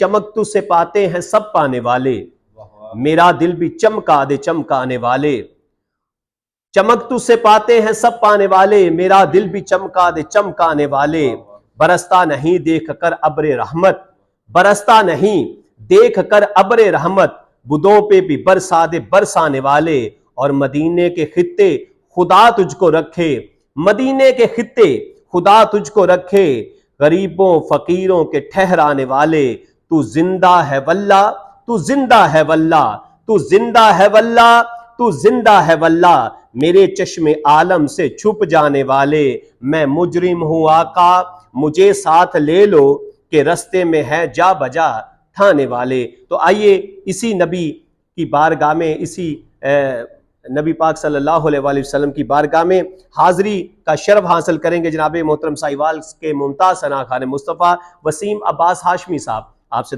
چمک تجھ سے پاتے ہیں سب پانے والے، میرا دل بھی چمکا دے چمکانے والے، چمک تجھ سے پاتے ہیں سب پانے والے، میرا دل بھی چمکا دے چمکانے والے، برستا نہیں دیکھ کر ابر رحمت، برستا نہیں دیکھ کر ابر رحمت، بدوں پہ بھی برسا دے برسانے والے، اور مدینے کے خطے خدا تجھ کو رکھے، مدینے کے خطے خدا تجھ کو رکھے، غریبوں فقیروں کے ٹھہرانے والے، تو زندہ ہے واللہ تو زندہ ہے واللہ تو زندہ ہے واللہ تو زندہ ہے واللہ، میرے چشم عالم سے چھپ جانے والے، میں مجرم ہوں آقا مجھے ساتھ لے لو، کہ رستے میں ہے جا بجا تھانے والے۔ تو آئیے اسی نبی کی بارگاہ میں، اسی نبی پاک صلی اللہ علیہ وآلہ وسلم کی بارگاہ میں حاضری کا شرف حاصل کریں گے جناب محترم ساہیوال کے ممتاز ثناء خوان مصطفیٰ وسیم عباس ہاشمی صاحب۔ آپ سے